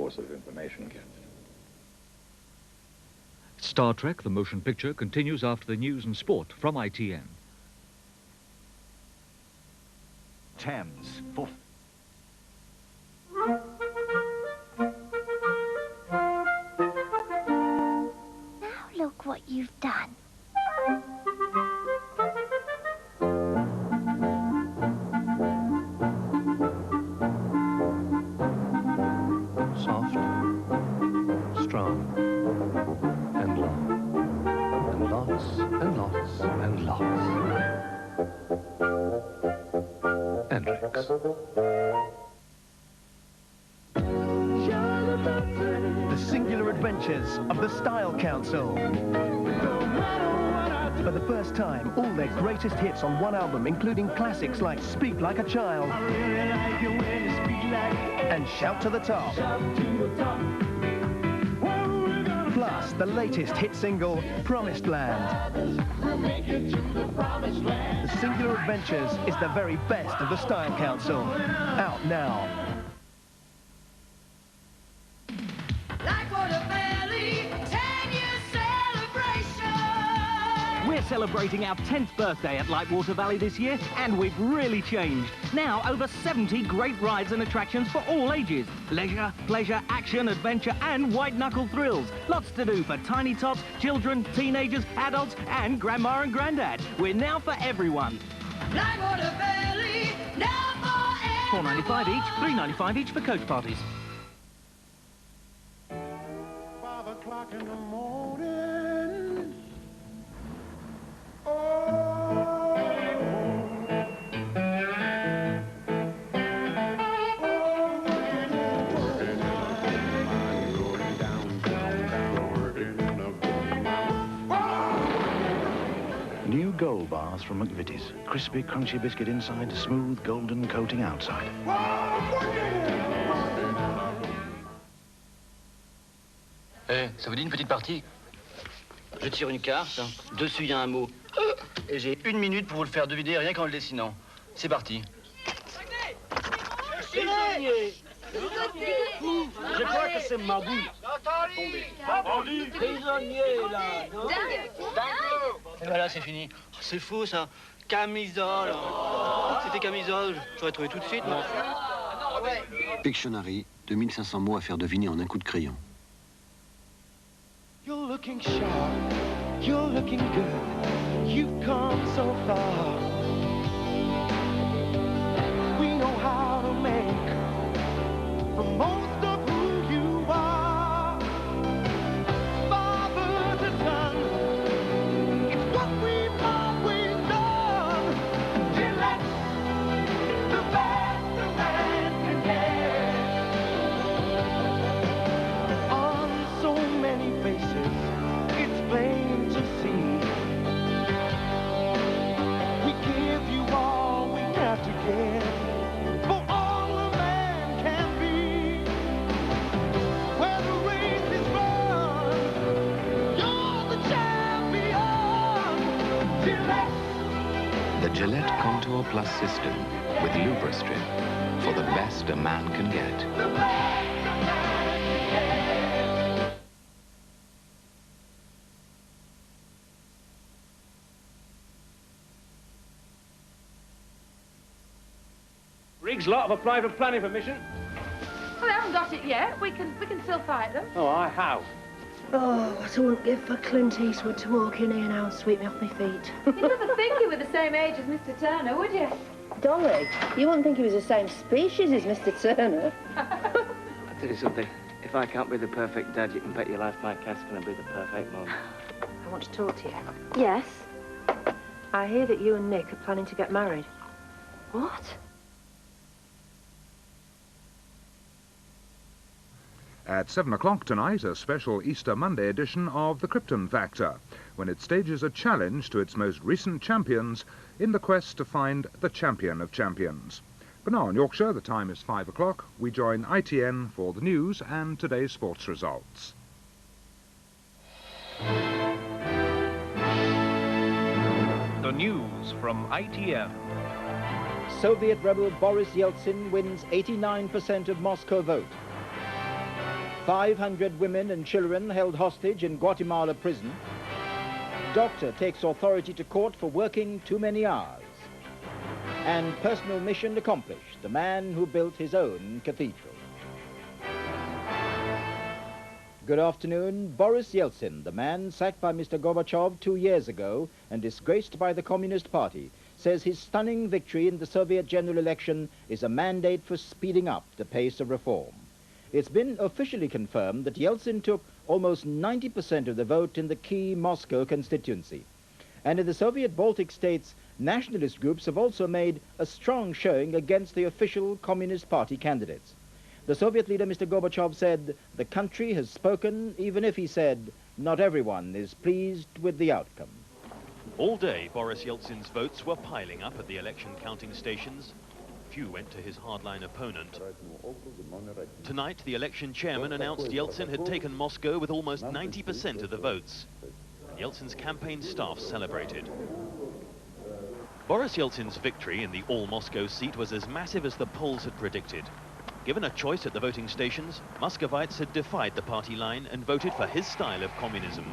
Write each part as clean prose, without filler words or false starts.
source of information, Captain. Star Trek, the motion picture, continues after the news and sport from ITN. Thames. Now look what you've done. Soft, strong, and long, and lots, and lots, and lots. Andrex. The singular adventures of the Style Council. For the first time, all their greatest hits on one album, including classics like Speak Like a Child and Shout to the Top. Plus, the latest hit single, Promised Land. The Singular Adventures is the very best of the Style Council. Out now. Lightwater Valley 10-year celebration! We're celebrating our 10th birthday at Lightwater Valley this year, and we've really changed. Now, over 70 great rides and attractions for all ages. Leisure, pleasure, action, adventure, and white-knuckle thrills. Lots to do for tiny tots, children, teenagers, adults, and grandma and granddad. We're now for everyone. Lightwater Valley, now for everyone! $4.95 each, $3.95 each for coach parties. 5 o'clock in the morning. New Gold bars from McVities. Crispy, crunchy biscuit inside, smooth, golden coating outside. Eh, ça vous dit une petite partie? Je tire une carte, dessus il y a un mot. Et j'ai 1 minute pour vous le faire deviner rien qu'en le dessinant. C'est parti. Prisonnier! Je crois que c'est Mabou. Prisonnier, là. Et voilà, c'est fini. Oh, c'est faux, ça. Camisole. C'était camisole, j'aurais trouvé tout de suite, moi. Pictionary, 2500 mots à faire deviner en un coup de crayon. You're looking sharp, you're looking good, you've come so far. We know how to make the most of who you are. Father to son, it's what we've always done. Gillette, the best a man can get. On so many faces, it's plain to see. We give you all we have to give. For all a man can be. Where the race is run, you're the champion. Gillette. The Gillette Contour Plus system with Lubristrip for the best a man can get. The best a man can get. Riggs lot have applied for planning permission. Well, they haven't got it yet. We can still fight them. Oh, I have. Oh, what I wouldn't give for Clint Eastwood to walk in here now and sweep me off my feet. You'd never think you were the same age as Mr. Turner, would you? Dolly, you wouldn't think he was the same species as Mr. Turner. I'll tell you something. If I can't be the perfect dad, you can bet your life my cat's going to be the perfect mum. I want to talk to you. Yes. I hear that you and Nick are planning to get married. What? At 7 o'clock tonight, a special Easter Monday edition of The Krypton Factor, when it stages a challenge to its most recent champions in the quest to find the champion of champions. But now in Yorkshire, the time is 5 o'clock. We join ITN for the news and today's sports results. The news from ITN. Soviet rebel Boris Yeltsin wins 89% of Moscow vote. 500 women and children held hostage in Guatemala prison. Doctor takes authority to court for working too many hours. And personal mission accomplished, the man who built his own cathedral. Good afternoon. Boris Yeltsin, the man sacked by Mr. Gorbachev 2 years ago and disgraced by the Communist Party, says his stunning victory in the Soviet general election is a mandate for speeding up the pace of reform. It's been officially confirmed that Yeltsin took almost 90% of the vote in the key Moscow constituency. And in the Soviet Baltic states, nationalist groups have also made a strong showing against the official Communist Party candidates. The Soviet leader, Mr. Gorbachev, said the country has spoken, even if he said not everyone is pleased with the outcome. All day, Boris Yeltsin's votes were piling up at the election counting stations. Few went to his hardline opponent. Tonight, the election chairman announced Yeltsin had taken Moscow with almost 90% of the votes. Yeltsin's campaign staff celebrated. Boris Yeltsin's victory in the all-Moscow seat was as massive as the polls had predicted. Given a choice at the voting stations, Muscovites had defied the party line and voted for his style of communism.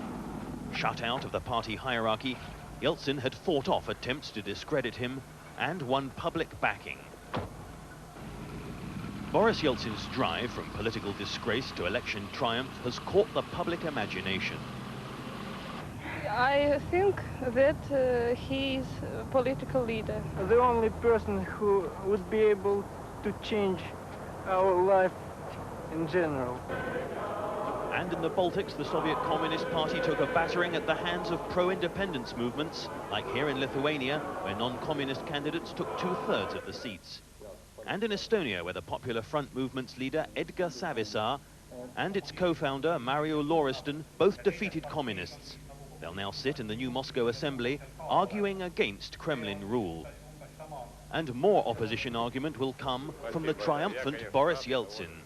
Shut out of the party hierarchy, Yeltsin had fought off attempts to discredit him and won public backing. Boris Yeltsin's drive from political disgrace to election triumph has caught the public imagination. I think that he is a political leader. The only person who would be able to change our life in general. And in the Baltics, the Soviet Communist Party took a battering at the hands of pro-independence movements, like here in Lithuania, where non-communist candidates took 2/3 of the seats. And in Estonia, where the Popular Front movement's leader, Edgar Savisaar, and its co-founder, Mario Lauriston, both defeated communists. They'll now sit in the new Moscow Assembly, arguing against Kremlin rule. And more opposition argument will come from the triumphant Boris Yeltsin.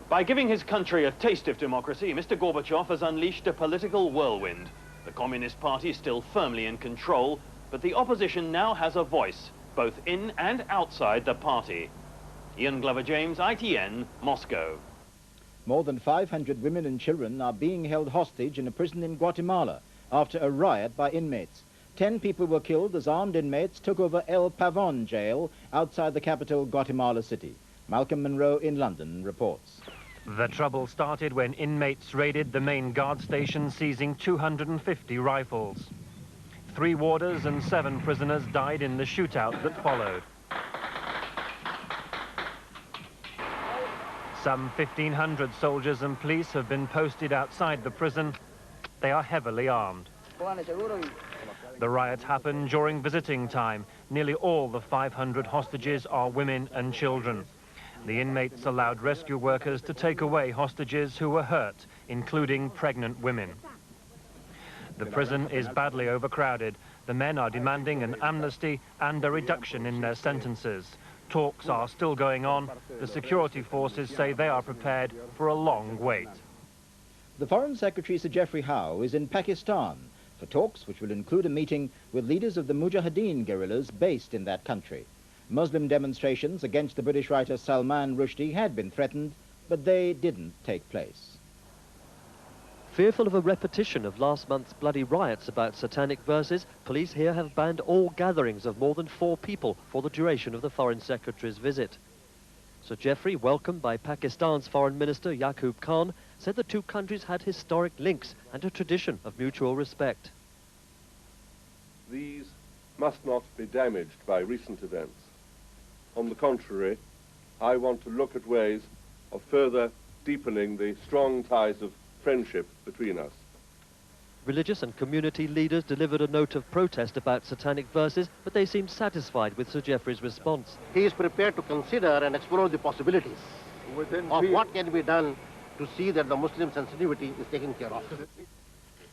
By giving his country a taste of democracy, Mr. Gorbachev has unleashed a political whirlwind. The Communist Party is still firmly in control, but the opposition now has a voice, both in and outside the party. Ian Glover-James, ITN, Moscow. More than 500 women and children are being held hostage in a prison in Guatemala after a riot by inmates. 10 people were killed as armed inmates took over El Pavon jail outside the capital, Guatemala City. Malcolm Monroe in London reports. The trouble started when inmates raided the main guard station, seizing 250 rifles. 3 warders and 7 prisoners died in the shootout that followed. Some 1,500 soldiers and police have been posted outside the prison. They are heavily armed. The riot happened during visiting time. Nearly all the 500 hostages are women and children. The inmates allowed rescue workers to take away hostages who were hurt, including pregnant women. The prison is badly overcrowded. The men are demanding an amnesty and a reduction in their sentences. Talks are still going on. The security forces say they are prepared for a long wait. The Foreign Secretary, Sir Geoffrey Howe, is in Pakistan for talks which will include a meeting with leaders of the Mujahideen guerrillas based in that country. Muslim demonstrations against the British writer Salman Rushdie had been threatened, but they didn't take place. Fearful of a repetition of last month's bloody riots about satanic verses, police here have banned all gatherings of more than 4 people for the duration of the Foreign Secretary's visit. Sir Geoffrey, welcomed by Pakistan's Foreign Minister Yaqub Khan, said the 2 countries had historic links and a tradition of mutual respect. These must not be damaged by recent events. On the contrary, I want to look at ways of further deepening the strong ties of friendship between us. Religious and community leaders delivered a note of protest about satanic verses, but they seemed satisfied with Sir Geoffrey's response. He is prepared to consider and explore the possibilities of what can be done to see that the Muslim sensitivity is taken care of.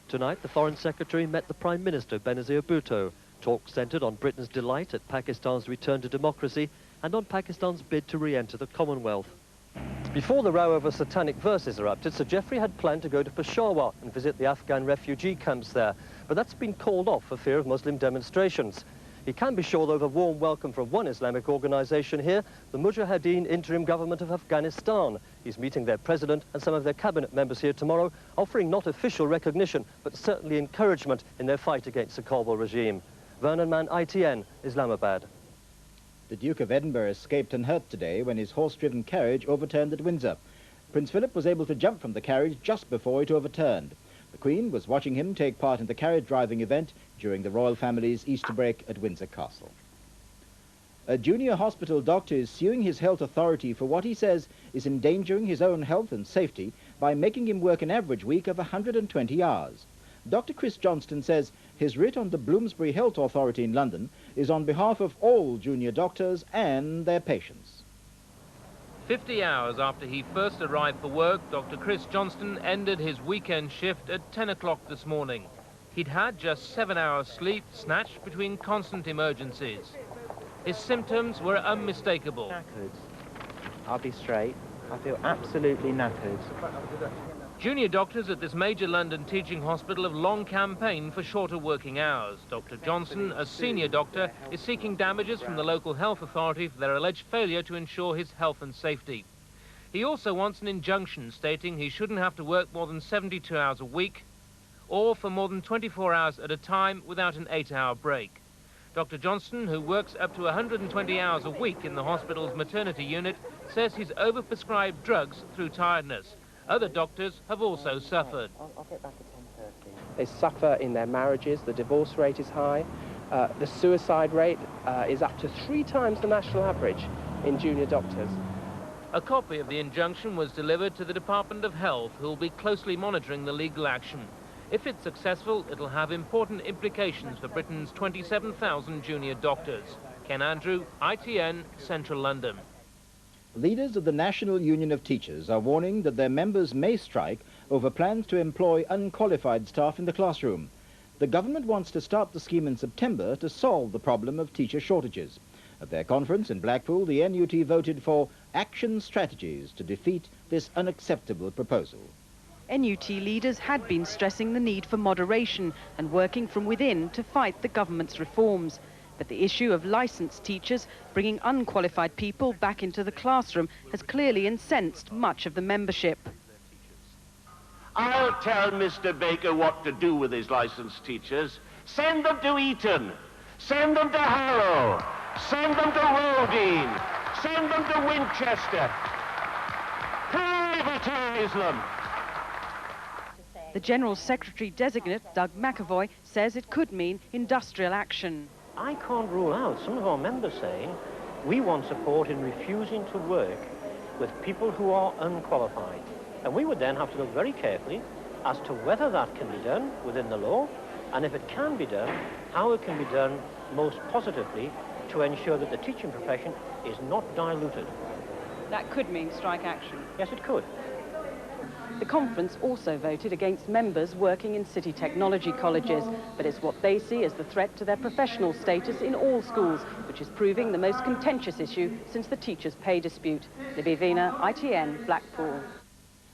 Tonight, the Foreign Secretary met the Prime Minister, Benazir Bhutto. Talks centred on Britain's delight at Pakistan's return to democracy and on Pakistan's bid to re-enter the Commonwealth. Before the row over satanic verses erupted, Sir Geoffrey had planned to go to Peshawar and visit the Afghan refugee camps there, but that's been called off for fear of Muslim demonstrations. He can be sure, though, of a warm welcome from one Islamic organisation here, the Mujahideen Interim Government of Afghanistan. He's meeting their president and some of their cabinet members here tomorrow, offering not official recognition, but certainly encouragement in their fight against the Kabul regime. Vernon Mann, ITN, Islamabad. The Duke of Edinburgh escaped unhurt today when his horse-driven carriage overturned at Windsor. Prince Philip was able to jump from the carriage just before it overturned. The Queen was watching him take part in the carriage-driving event during the royal family's Easter break at Windsor Castle. A junior hospital doctor is suing his health authority for what he says is endangering his own health and safety by making him work an average week of 120 hours. Dr. Chris Johnston says his writ on the Bloomsbury Health Authority in London is on behalf of all junior doctors and their patients. 50 hours after he first arrived for work, Dr. Chris Johnston ended his weekend shift at 10 o'clock this morning. He'd had just 7 hours sleep, snatched between constant emergencies. His symptoms were unmistakable. Knackered. I'll be straight. I feel absolutely knackered. Junior doctors at this major London teaching hospital have long campaigned for shorter working hours. Dr. Johnson, a senior doctor, is seeking damages from the local health authority for their alleged failure to ensure his health and safety. He also wants an injunction stating he shouldn't have to work more than 72 hours a week or for more than 24 hours at a time without an 8-hour break. Dr. Johnston, who works up to 120 hours a week in the hospital's maternity unit, says he's overprescribed drugs through tiredness. Other doctors have also suffered. I'll get back at 10:30. They suffer in their marriages, the divorce rate is high, the suicide rate is up to 3 times the national average in junior doctors. A copy of the injunction was delivered to the Department of Health, who will be closely monitoring the legal action. If it's successful, it'll have important implications for Britain's 27,000 junior doctors. Ken Andrew, ITN, Central London. Leaders of the National Union of Teachers are warning that their members may strike over plans to employ unqualified staff in the classroom. The government wants to start the scheme in September to solve the problem of teacher shortages. At their conference in Blackpool, the NUT voted for action strategies to defeat this unacceptable proposal. NUT leaders had been stressing the need for moderation and working from within to fight the government's reforms. But the issue of licensed teachers bringing unqualified people back into the classroom has clearly incensed much of the membership. I'll tell Mr. Baker what to do with his licensed teachers. Send them to Eton. Send them to Harrow. Send them to Rodine. Send them to Winchester. Privatise them. The General Secretary-designate, Doug McAvoy, says it could mean industrial action. I can't rule out some of our members saying we want support in refusing to work with people who are unqualified. And we would then have to look very carefully as to whether that can be done within the law, and if it can be done, how it can be done most positively to ensure that the teaching profession is not diluted. That could mean strike action. Yes, it could. The conference also voted against members working in city technology colleges, but it's what they see as the threat to their professional status in all schools, which is proving the most contentious issue since the teachers' pay dispute. Libby Vina, ITN, Blackpool.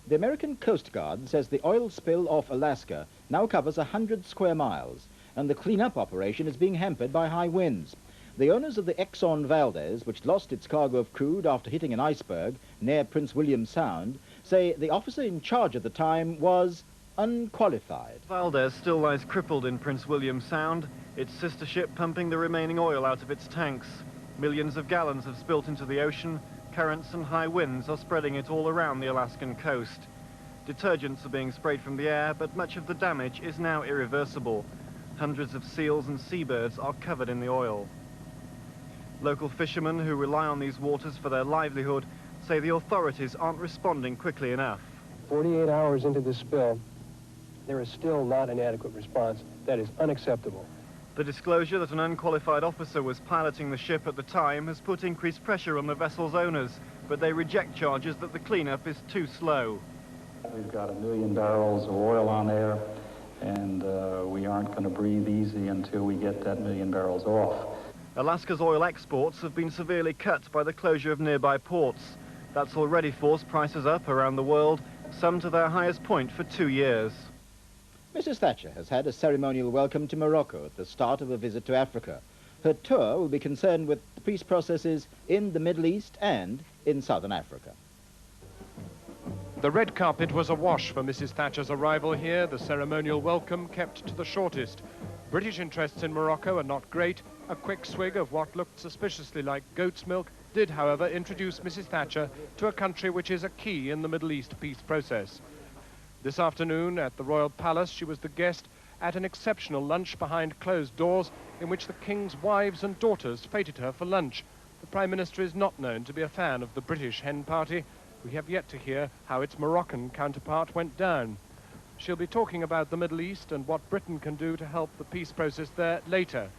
The American Coast Guard says the oil spill off Alaska now covers 100 square miles, and the clean-up operation is being hampered by high winds. The owners of the Exxon Valdez, which lost its cargo of crude after hitting an iceberg near Prince William Sound, say the officer in charge at the time was unqualified. Valdez still lies crippled in Prince William Sound, its sister ship pumping the remaining oil out of its tanks. Millions of gallons have spilt into the ocean. Currents and high winds are spreading it all around the Alaskan coast. Detergents are being sprayed from the air, but much of the damage is now irreversible. Hundreds of seals and seabirds are covered in the oil. Local fishermen who rely on these waters for their livelihood say the authorities aren't responding quickly enough. 48 hours into this spill, there is still not an adequate response. That is unacceptable. The disclosure that an unqualified officer was piloting the ship at the time has put increased pressure on the vessel's owners, but they reject charges that the cleanup is too slow. We've got 1 million barrels of oil on there, and we aren't going to breathe easy until we get that 1 million barrels off. Alaska's oil exports have been severely cut by the closure of nearby ports. That's already forced prices up around the world, some to their highest point for 2 years. Mrs. Thatcher has had a ceremonial welcome to Morocco at the start of a visit to Africa. Her tour will be concerned with the peace processes in the Middle East and in Southern Africa. The red carpet was awash for Mrs. Thatcher's arrival here, the ceremonial welcome kept to the shortest. British interests in Morocco are not great. A quick swig of what looked suspiciously like goat's milk did, however, introduce Mrs. Thatcher to a country which is a key in the Middle East peace process. This afternoon at the Royal Palace, she was the guest at an exceptional lunch behind closed doors in which the King's wives and daughters feted her for lunch. The Prime Minister is not known to be a fan of the British hen party. We have yet to hear how its Moroccan counterpart went down. She'll be talking about the Middle East and what Britain can do to help the peace process there later.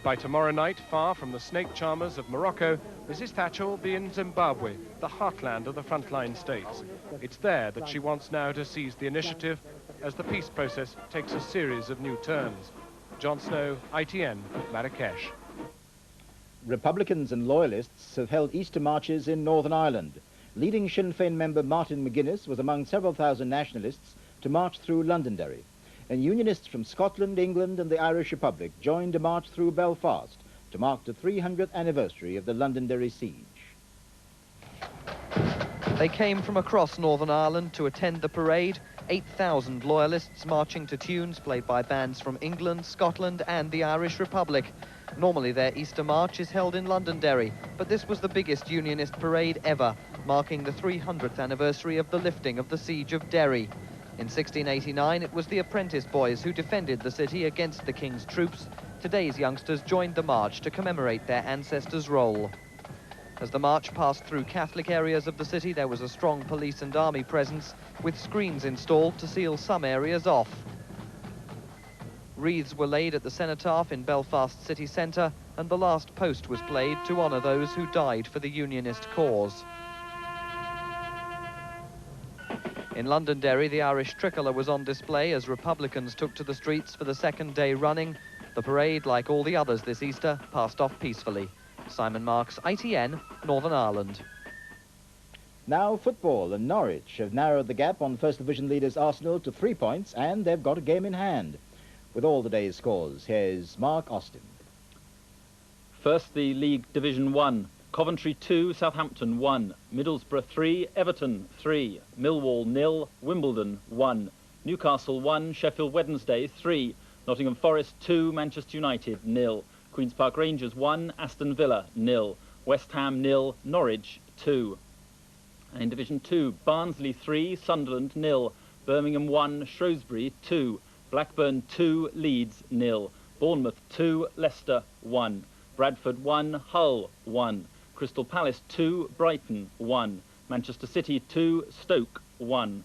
By tomorrow night, far from the snake charmers of Morocco, Mrs. Thatcher will be in Zimbabwe, the heartland of the frontline states. It's there that she wants now to seize the initiative as the peace process takes a series of new turns. John Snow, ITN, Marrakesh. Republicans and Loyalists have held Easter marches in Northern Ireland. Leading Sinn Féin member Martin McGuinness was among several thousand nationalists to march through Londonderry. And Unionists from Scotland, England and the Irish Republic joined a march through Belfast to mark the 300th anniversary of the Londonderry siege. They came from across Northern Ireland to attend the parade, 8,000 loyalists marching to tunes played by bands from England, Scotland and the Irish Republic. Normally their Easter march is held in Londonderry, but this was the biggest Unionist parade ever, marking the 300th anniversary of the lifting of the siege of Derry. In 1689, it was the apprentice boys who defended the city against the King's troops. Today's youngsters joined the march to commemorate their ancestors' role. As the march passed through Catholic areas of the city, there was a strong police and army presence, with screens installed to seal some areas off. Wreaths were laid at the cenotaph in Belfast city centre, and the last post was played to honour those who died for the Unionist cause. In Londonderry, the Irish tricolour was on display as Republicans took to the streets for the second day running. The parade, like all the others this Easter, passed off peacefully. Simon Marks, ITN, Northern Ireland. Now football, and Norwich have narrowed the gap on First Division leaders Arsenal to 3 points, and they've got a game in hand. With all the day's scores, here's Mark Austin. First, the League Division 1. Coventry 2, Southampton 1, Middlesbrough 3, Everton 3, Millwall 0, Wimbledon 1, Newcastle 1, Sheffield Wednesday 3, Nottingham Forest 2, Manchester United 0, Queen's Park Rangers 1, Aston Villa 0, West Ham 0, Norwich 2. And in Division 2, Barnsley 3, Sunderland 0, Birmingham 1, Shrewsbury 2, Blackburn 2, Leeds 0, Bournemouth 2, Leicester 1, Bradford 1, Hull 1, Crystal Palace 2, Brighton 1, Manchester City 2, Stoke 1,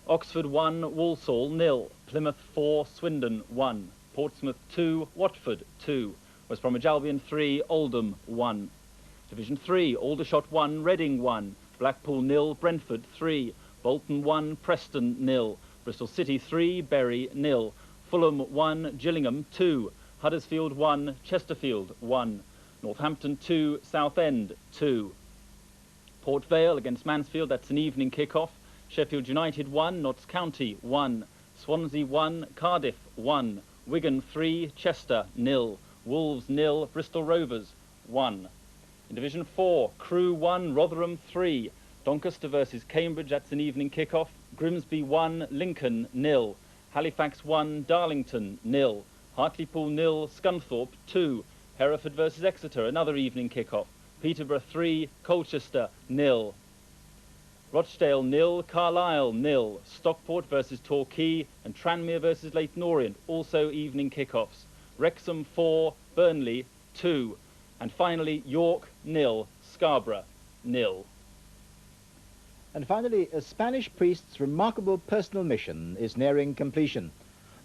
Oxford 1, Walsall 0, Plymouth 4, Swindon 1, Portsmouth 2, Watford 2, West Bromwich Albion 3, Oldham 1. Division 3, Aldershot 1, Reading 1, Blackpool 0, Brentford 3, Bolton 1, Preston 0, Bristol City 3, Bury 0, Fulham 1, Gillingham 2, Huddersfield 1, Chesterfield 1, Northampton 2, Southend 2. Port Vale against Mansfield, that's an evening kick-off. Sheffield United 1, Notts County 1, Swansea 1, Cardiff 1, Wigan 3, Chester 0, Wolves 0, Bristol Rovers 1. In Division 4, Crewe 1, Rotherham 3, Doncaster versus Cambridge, that's an evening kick-off. Grimsby 1, Lincoln 0, Halifax 1, Darlington 0, Hartlepool 0, Scunthorpe 2, Hereford versus Exeter, another evening kick-off. Peterborough 3, Colchester 0. Rochdale 0, Carlisle 0. Stockport versus Torquay and Tranmere versus Leyton Orient, also evening kick-offs. Wrexham 4, Burnley 2. And finally, York 0, Scarborough 0. And finally, a Spanish priest's remarkable personal mission is nearing completion.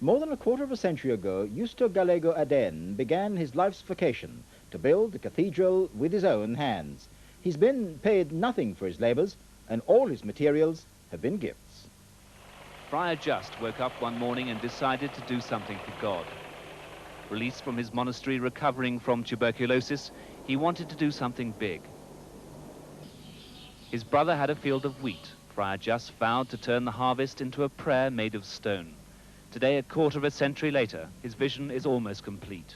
More than a quarter of a century ago, Justo Gallego Aden began his life's vocation to build a cathedral with his own hands. He's been paid nothing for his labours, and all his materials have been gifts. Friar Just woke up one morning and decided to do something for God. Released from his monastery, recovering from tuberculosis, he wanted to do something big. His brother had a field of wheat. Friar Just vowed to turn the harvest into a prayer made of stone. Today, a quarter of a century later, his vision is almost complete.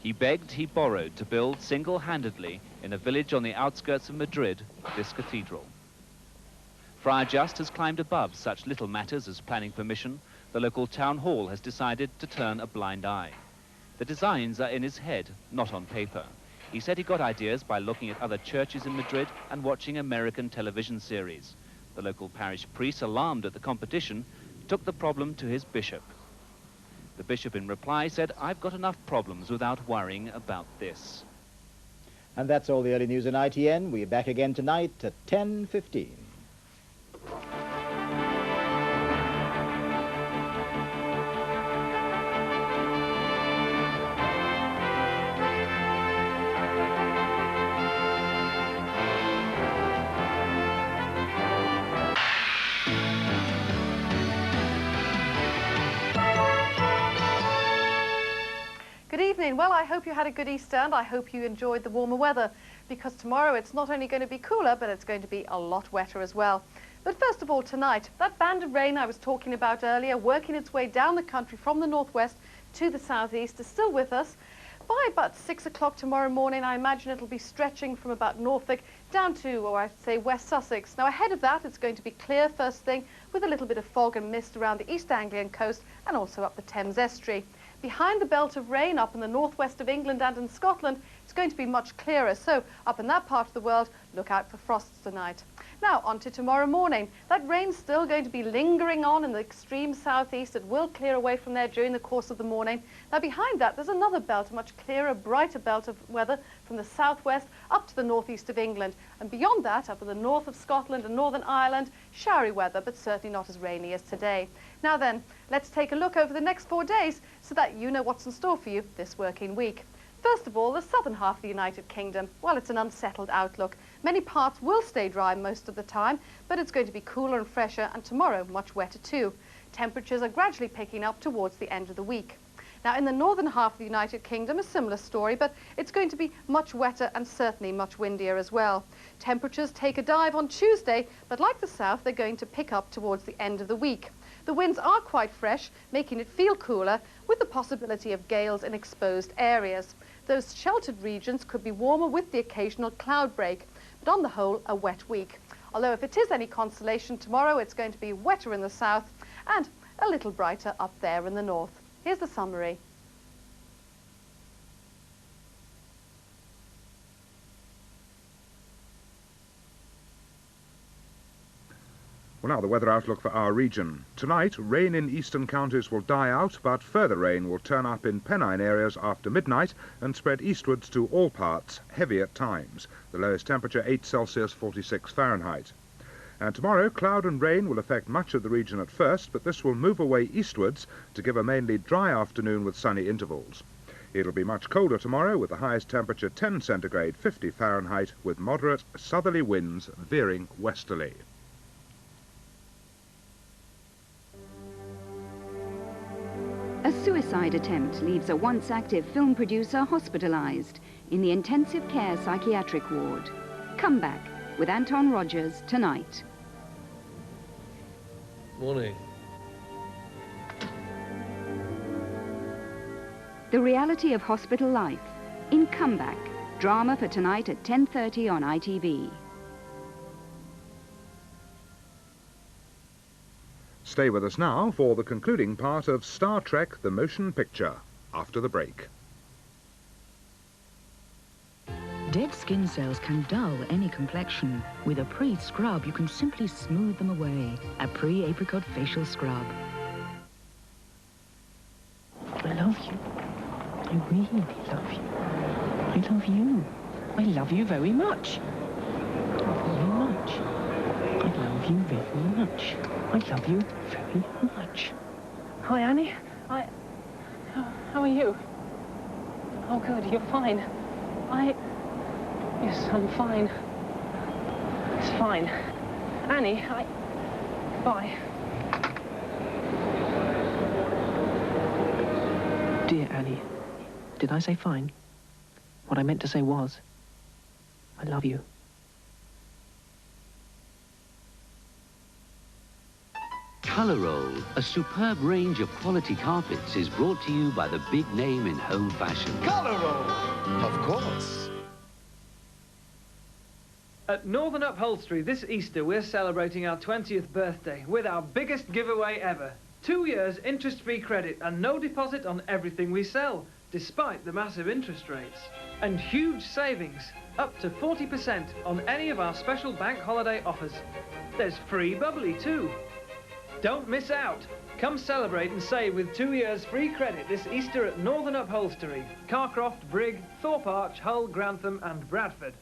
He begged, he borrowed to build single-handedly in a village on the outskirts of Madrid this cathedral. Friar Just has climbed above such little matters as planning permission. The local town hall has decided to turn a blind eye. The designs are in his head, not on paper. He said he got ideas by looking at other churches in Madrid and watching American television series. The local parish priest, alarmed at the competition, took the problem to his bishop. The bishop in reply said, "I've got enough problems without worrying about this." And that's all the early news in ITN. We're back again tonight at 10:15. Good evening. Well, I hope you had a good Easter and I hope you enjoyed the warmer weather, because tomorrow it's not only going to be cooler, but it's going to be a lot wetter as well. But first of all, tonight, that band of rain I was talking about earlier, working its way down the country from the northwest to the southeast, is still with us. By about 6 o'clock tomorrow morning, I imagine it'll be stretching from about Norfolk down to, or I'd say, West Sussex. Now, ahead of that, it's going to be clear first thing, with a little bit of fog and mist around the East Anglian coast and also up the Thames estuary. Behind the belt of rain up in the northwest of England and in Scotland, it's going to be much clearer. So up in that part of the world, look out for frosts tonight. Now on to tomorrow morning. That rain's still going to be lingering on in the extreme southeast. It will clear away from there during the course of the morning. Now behind that, there's another belt, a much clearer, brighter belt of weather from the southwest up to the northeast of England. And beyond that, up in the north of Scotland and Northern Ireland, showery weather, but certainly not as rainy as today. Now then, let's take a look over the next 4 days so that you know what's in store for you this working week. First of all, the southern half of the United Kingdom. Well, it's an unsettled outlook. Many parts will stay dry most of the time, but it's going to be cooler and fresher, and tomorrow much wetter too. Temperatures are gradually picking up towards the end of the week. Now, in the northern half of the United Kingdom, a similar story, but it's going to be much wetter and certainly much windier as well. Temperatures take a dive on Tuesday, but like the south, they're going to pick up towards the end of the week. The winds are quite fresh, making it feel cooler, with the possibility of gales in exposed areas. Those sheltered regions could be warmer with the occasional cloud break, but on the whole, a wet week. Although if it is any consolation, tomorrow it's going to be wetter in the south and a little brighter up there in the north. Here's the summary. Well, now the weather outlook for our region. Tonight, rain in eastern counties will die out, but further rain will turn up in Pennine areas after midnight and spread eastwards to all parts, heavy at times. The lowest temperature 8 Celsius, 46 Fahrenheit. And tomorrow, cloud and rain will affect much of the region at first, but this will move away eastwards to give a mainly dry afternoon with sunny intervals. It'll be much colder tomorrow, with the highest temperature 10 centigrade, 50 Fahrenheit, with moderate southerly winds veering westerly. A suicide attempt leaves a once active film producer hospitalised in the intensive care psychiatric ward. Comeback with Anton Rogers tonight. Morning. The reality of hospital life in Comeback. Drama for tonight at 10:30 on ITV. Stay with us now for the concluding part of Star Trek: The Motion Picture, after the break. Dead skin cells can dull any complexion. With Aapri scrub, you can simply smooth them away. Aapri Apricot Facial Scrub. I love you. I really love you. I love you. I love you very much. Very much. I love you very much. I love you very much. Hi, Annie. How are you? Oh, good. You're fine. Yes, I'm fine. It's fine. Annie, Bye. Dear Annie, did I say fine? What I meant to say was, I love you. Coloroll, a superb range of quality carpets, is brought to you by the big name in home fashion. Coloroll, of course. At Northern Upholstery this Easter we're celebrating our 20th birthday with our biggest giveaway ever. 2 years interest-free credit and no deposit on everything we sell, despite the massive interest rates. And huge savings, up to 40% on any of our special bank holiday offers. There's free bubbly too. Don't miss out. Come celebrate and save with 2 years free credit this Easter at Northern Upholstery, Carcroft, Brigg, Thorpe Arch, Hull, Grantham and Bradford.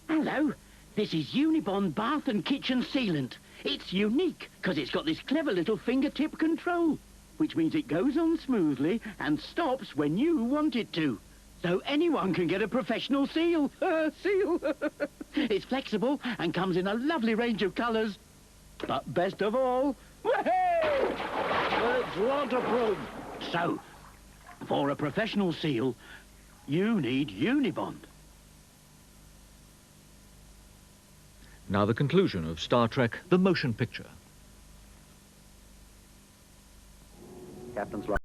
Hello, this is Unibond Bath and Kitchen Sealant. It's unique because it's got this clever little fingertip control, which means it goes on smoothly and stops when you want it to. So anyone can get a professional seal. Seal. It's flexible and comes in a lovely range of colours. But best of all, it's waterproof. So, for a professional seal, you need Unibond. Now the conclusion of Star Trek, the motion picture. Captain's log.